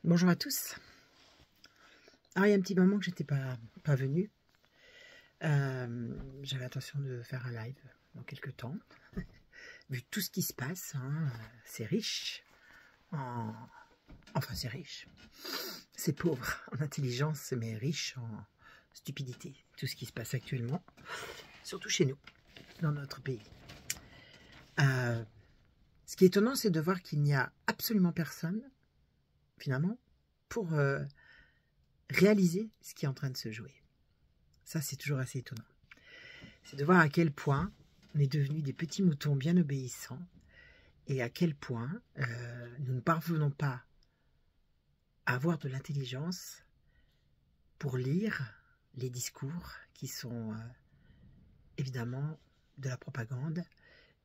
Bonjour à tous. Alors, il y a un petit moment que j'étais pas venue. J'avais intention de faire un live dans quelques temps. Vu tout ce qui se passe, hein, c'est riche. Enfin, c'est riche. C'est pauvre en intelligence, mais riche en stupidité. Tout ce qui se passe actuellement, surtout chez nous, dans notre pays. Ce qui est étonnant, c'est de voir qu'il n'y a absolument personne, finalement, pour réaliser ce qui est en train de se jouer. Ça, c'est toujours assez étonnant. C'est de voir à quel point on est devenus des petits moutons bien obéissants et à quel point nous ne parvenons pas à avoir de l'intelligence pour lire les discours qui sont évidemment de la propagande,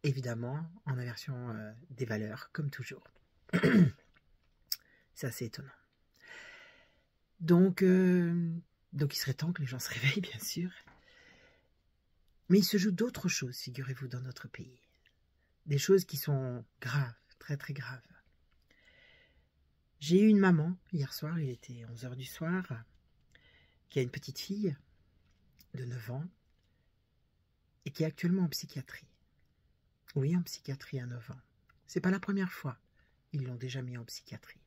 évidemment en inversion des valeurs, comme toujours. C'est assez étonnant. Donc, il serait temps que les gens se réveillent, bien sûr. Mais il se joue d'autres choses, figurez-vous, dans notre pays. Des choses qui sont graves, très très graves. J'ai eu une maman, hier soir, il était 11 h du soir, qui a une petite fille de 9 ans et qui est actuellement en psychiatrie. Oui, en psychiatrie à 9 ans. C'est pas la première fois. Ils l'ont déjà mis en psychiatrie.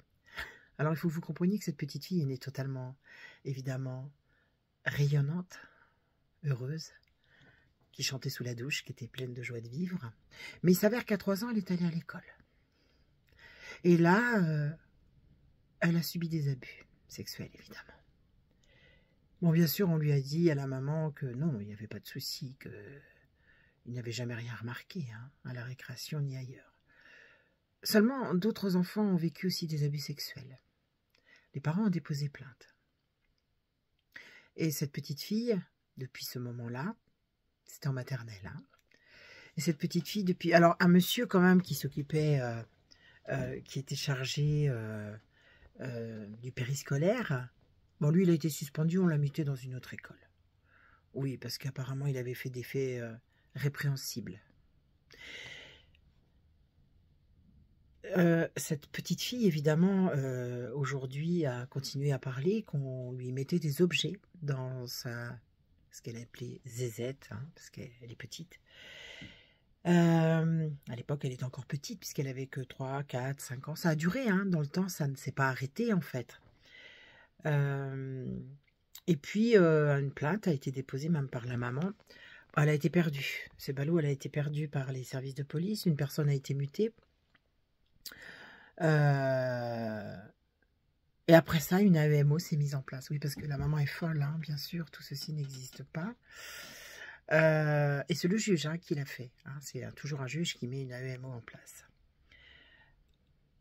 Alors il faut que vous compreniez que cette petite fille est née totalement, évidemment, rayonnante, heureuse, qui chantait sous la douche, qui était pleine de joie de vivre. Mais il s'avère qu'à 3 ans, elle est allée à l'école. Et là, elle a subi des abus sexuels, évidemment. Bon, bien sûr, on lui a dit à la maman que non, il n'y avait pas de souci, qu'il n'avait jamais rien remarqué, hein, à la récréation ni ailleurs. Seulement, d'autres enfants ont vécu aussi des abus sexuels. Les parents ont déposé plainte. Et cette petite fille, depuis ce moment-là, c'était en maternelle, hein, et cette petite fille, depuis... Alors, un monsieur, quand même, qui s'occupait, qui était chargé du périscolaire, bon, lui, il a été suspendu, on l'a muté dans une autre école. Oui, parce qu'apparemment, il avait fait des faits répréhensibles. Cette petite fille, évidemment, aujourd'hui, a continué à parler qu'on lui mettait des objets dans ce qu'elle appelait zézette, hein, parce qu'elle est petite. À l'époque, elle était encore petite, puisqu'elle avait que 3, 4, 5 ans. Ça a duré, hein, dans le temps, ça ne s'est pas arrêté, en fait. Et puis, une plainte a été déposée même par la maman. Elle a été perdue. C'est ballot, elle a été perdue par les services de police. Une personne a été mutée. Et après ça, une AEMO s'est mise en place. Oui, parce que la maman est folle, hein, bien sûr, tout ceci n'existe pas. Et c'est le juge, hein, qui l'a fait. Hein, c'est toujours un juge qui met une AEMO en place.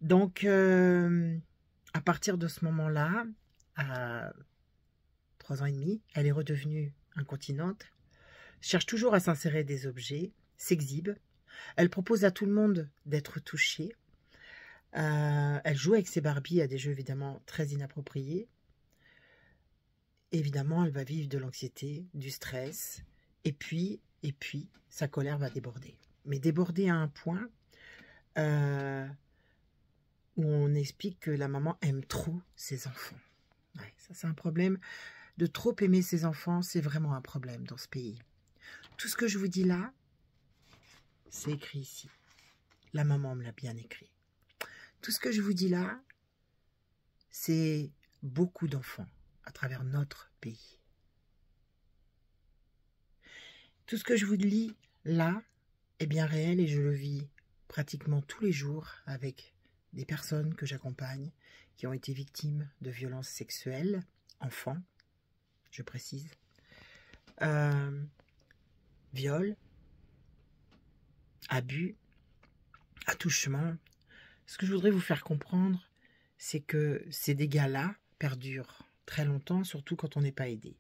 Donc, à partir de ce moment-là, à 3 ans et demi, elle est redevenue incontinente, cherche toujours à s'insérer des objets, s'exhibe. Elle propose à tout le monde d'être touchée. Elle joue avec ses Barbies à des jeux évidemment très inappropriés. Évidemment, elle va vivre de l'anxiété, du stress, et puis, sa colère va déborder. Mais déborder à un point où on explique que la maman aime trop ses enfants. Ouais, ça, c'est un problème. De trop aimer ses enfants, c'est vraiment un problème dans ce pays. Tout ce que je vous dis là, c'est écrit ici. La maman me l'a bien écrit. Tout ce que je vous dis là, c'est beaucoup d'enfants à travers notre pays. Tout ce que je vous lis là est bien réel et je le vis pratiquement tous les jours avec des personnes que j'accompagne qui ont été victimes de violences sexuelles, enfants, je précise, viol, abus, attouchement. Ce que je voudrais vous faire comprendre, c'est que ces dégâts-là perdurent très longtemps, surtout quand on n'est pas aidé.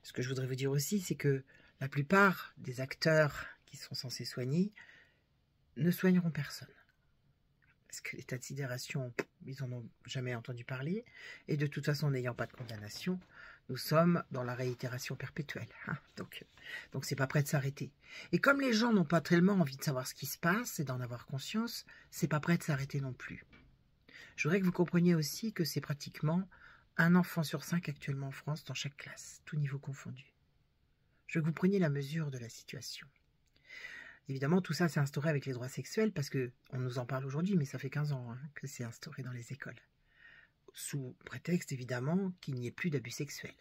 Ce que je voudrais vous dire aussi, c'est que la plupart des acteurs qui sont censés soigner ne soigneront personne. Parce que l'état de sidération, ils n'en ont jamais entendu parler. Et de toute façon, n'ayant pas de condamnation, nous sommes dans la réitération perpétuelle. Hein. Donc c'est pas prêt de s'arrêter. Et comme les gens n'ont pas tellement envie de savoir ce qui se passe et d'en avoir conscience, c'est pas prêt de s'arrêter non plus. Je voudrais que vous compreniez aussi que c'est pratiquement un enfant sur 5 actuellement en France dans chaque classe, tout niveau confondu. Je veux que vous preniez la mesure de la situation. Évidemment, tout ça s'est instauré avec les droits sexuels parce qu'on nous en parle aujourd'hui, mais ça fait 15 ans que c'est instauré dans les écoles. Sous prétexte, évidemment, qu'il n'y ait plus d'abus sexuels.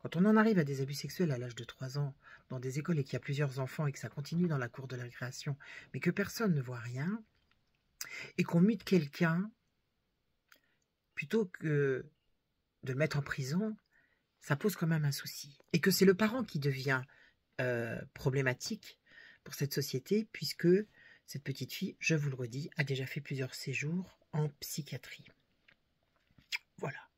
Quand on en arrive à des abus sexuels à l'âge de 3 ans dans des écoles et qu'il y a plusieurs enfants et que ça continue dans la cour de la récréation, mais que personne ne voit rien, et qu'on mute quelqu'un, plutôt que de le mettre en prison, ça pose quand même un souci. Et que c'est le parent qui devient problématique pour cette société, puisque cette petite fille, je vous le redis, a déjà fait plusieurs séjours en psychiatrie. Voilà.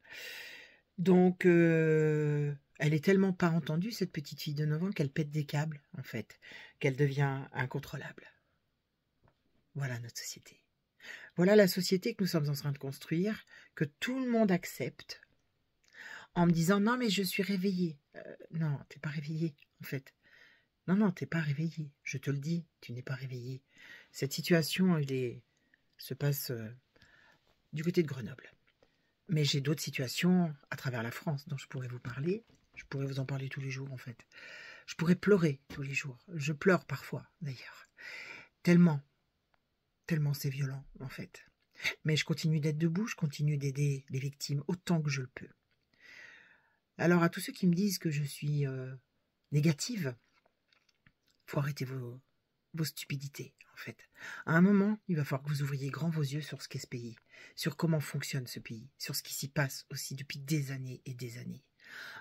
Donc, elle est tellement pas entendue, cette petite fille de 9 ans, qu'elle pète des câbles, en fait, qu'elle devient incontrôlable. Voilà notre société. Voilà la société que nous sommes en train de construire, que tout le monde accepte, en me disant « Non, mais je suis réveillée. » Non, t'es pas réveillée, en fait. Non, t'es pas réveillée. Je te le dis, tu n'es pas réveillée. Cette situation, se passe du côté de Grenoble. Mais j'ai d'autres situations à travers la France dont je pourrais vous parler. Je pourrais vous en parler tous les jours, en fait. Je pourrais pleurer tous les jours. Je pleure parfois, d'ailleurs. Tellement c'est violent, en fait. Mais je continue d'être debout, je continue d'aider les victimes autant que je le peux. Alors, à tous ceux qui me disent que je suis négative, il faut arrêter vos stupidités, en fait. À un moment, il va falloir que vous ouvriez grand vos yeux sur ce qu'est ce pays, sur comment fonctionne ce pays, sur ce qui s'y passe aussi depuis des années et des années.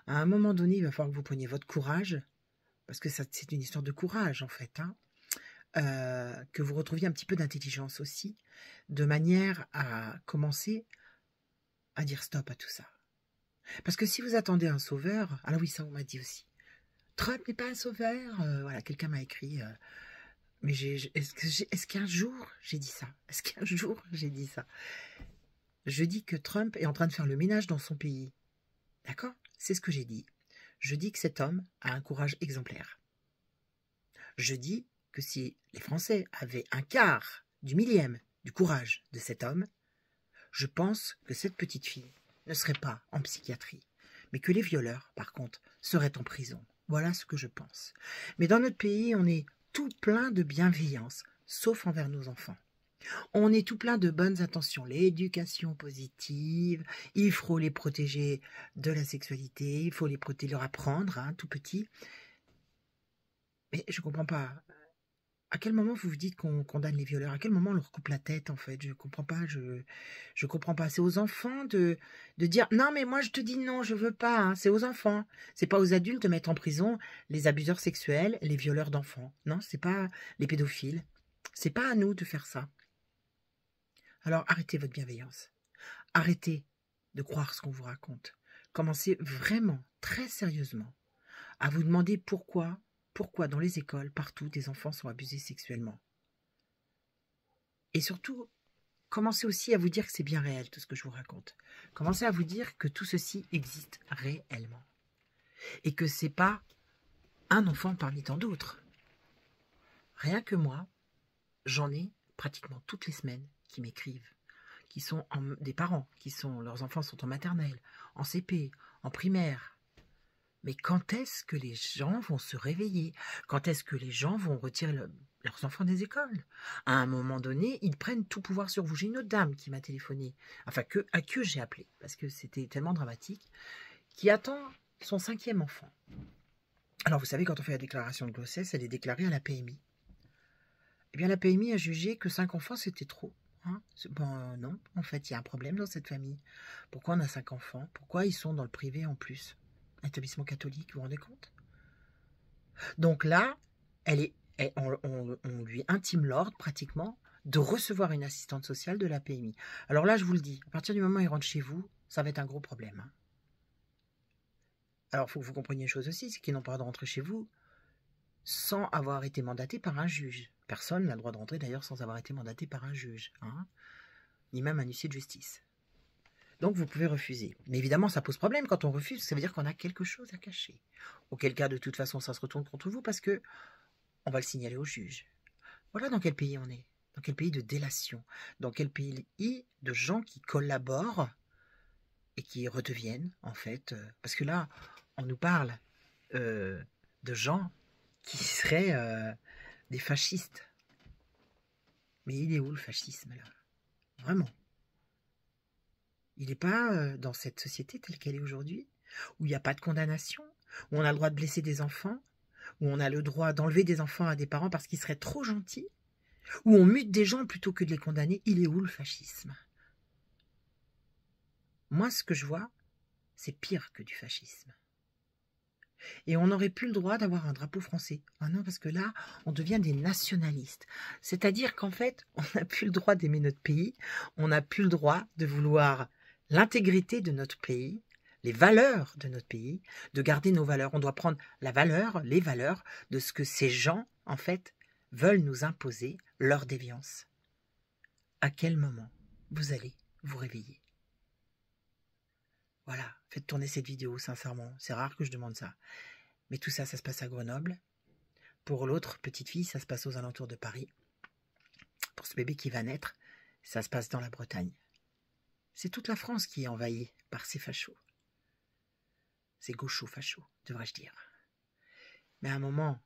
À un moment donné, il va falloir que vous preniez votre courage, parce que c'est une histoire de courage, en fait, que vous retrouviez un petit peu d'intelligence aussi, de manière à commencer à dire stop à tout ça. Parce que si vous attendez un sauveur, alors oui, ça on m'a dit aussi, Trump n'est pas un sauveur, voilà, quelqu'un m'a écrit, mais est-ce qu'un jour j'ai dit ça? Est-ce qu'un jour j'ai dit ça? Je dis que Trump est en train de faire le ménage dans son pays, d'accord? C'est ce que j'ai dit. Je dis que cet homme a un courage exemplaire. Je dis que si les Français avaient un quart du millième du courage de cet homme, je pense que cette petite fille ne serait pas en psychiatrie, mais que les violeurs, par contre, seraient en prison. Voilà ce que je pense. Mais dans notre pays, on est tout plein de bienveillance, sauf envers nos enfants. On est tout plein de bonnes intentions, l'éducation positive, il faut les protéger de la sexualité, il faut les protéger, leur apprendre, tout petit. Mais je ne comprends pas. À quel moment vous vous dites qu'on condamne les violeurs? À quel moment on leur coupe la tête, en fait? Je comprends pas, je comprends pas. C'est aux enfants de dire « Non, mais moi, je te dis non, je veux pas. » C'est aux enfants. C'est pas aux adultes de mettre en prison les abuseurs sexuels, les violeurs d'enfants. Non, c'est pas les pédophiles. C'est pas à nous de faire ça. Alors, arrêtez votre bienveillance. Arrêtez de croire ce qu'on vous raconte. Commencez vraiment, très sérieusement, à vous demander pourquoi dans les écoles, partout, des enfants sont abusés sexuellement. Et surtout, commencez aussi à vous dire que c'est bien réel tout ce que je vous raconte. Commencez à vous dire que tout ceci existe réellement. Et que c'est pas un enfant parmi tant d'autres. Rien que moi, j'en ai pratiquement toutes les semaines qui m'écrivent, qui sont des parents, leurs enfants sont en maternelle, en CP, en primaire. Mais quand est-ce que les gens vont se réveiller? Quand est-ce que les gens vont retirer leurs enfants des écoles? À un moment donné, ils prennent tout pouvoir sur vous. J'ai une autre dame qui m'a téléphoné, enfin à que j'ai appelé, parce que c'était tellement dramatique, qui attend son 5e enfant. Alors vous savez, quand on fait la déclaration de grossesse, elle est déclarée à la PMI. Eh bien la PMI a jugé que 5 enfants c'était trop. Bon, non, en fait, il y a un problème dans cette famille. Pourquoi on a 5 enfants? Pourquoi ils sont dans le privé en plus? Établissement catholique, vous vous rendez compte? Donc là, on lui intime l'ordre pratiquement de recevoir une assistante sociale de la PMI. Alors là, je vous le dis, à partir du moment où il rentre chez vous, ça va être un gros problème. Alors, il faut que vous compreniez une chose aussi, c'est qu'ils n'ont pas le droit de rentrer chez vous sans avoir été mandaté par un juge. Personne n'a le droit de rentrer d'ailleurs sans avoir été mandaté par un juge, ni même un huissier de justice. Donc vous pouvez refuser. Mais évidemment, ça pose problème quand on refuse, ça veut dire qu'on a quelque chose à cacher. Auquel cas, de toute façon, ça se retourne contre vous parce que on va le signaler au juge. Voilà dans quel pays on est. Dans quel pays de délation? Dans quel pays de gens qui collaborent et qui redeviennent, en fait... parce que là, on nous parle de gens qui seraient des fascistes. Mais il est où le fascisme, là? Vraiment. Il n'est pas dans cette société telle qu'elle est aujourd'hui, où il n'y a pas de condamnation, où on a le droit de blesser des enfants, où on a le droit d'enlever des enfants à des parents parce qu'ils seraient trop gentils, où on mute des gens plutôt que de les condamner. Il est où le fascisme? Moi, ce que je vois, c'est pire que du fascisme. Et on n'aurait plus le droit d'avoir un drapeau français. Ah non, parce que là, on devient des nationalistes. C'est-à-dire qu'en fait, on n'a plus le droit d'aimer notre pays, on n'a plus le droit de vouloir l'intégrité de notre pays, les valeurs de notre pays, de garder nos valeurs. On doit prendre la valeur, les valeurs de ce que ces gens, en fait, veulent nous imposer, leur déviance. À quel moment vous allez vous réveiller? Voilà, faites tourner cette vidéo, sincèrement. C'est rare que je demande ça. Mais tout ça, ça se passe à Grenoble. Pour l'autre petite fille, ça se passe aux alentours de Paris. Pour ce bébé qui va naître, ça se passe dans la Bretagne. C'est toute la France qui est envahie par ces fachos. Ces gauchos-fachos, devrais-je dire. Mais à un moment,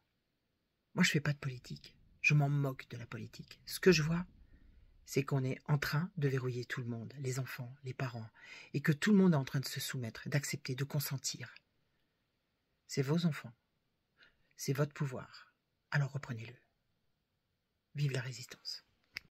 moi je fais pas de politique. Je m'en moque de la politique. Ce que je vois, c'est qu'on est en train de verrouiller tout le monde, les enfants, les parents, et que tout le monde est en train de se soumettre, d'accepter, de consentir. C'est vos enfants. C'est votre pouvoir. Alors reprenez-le. Vive la résistance.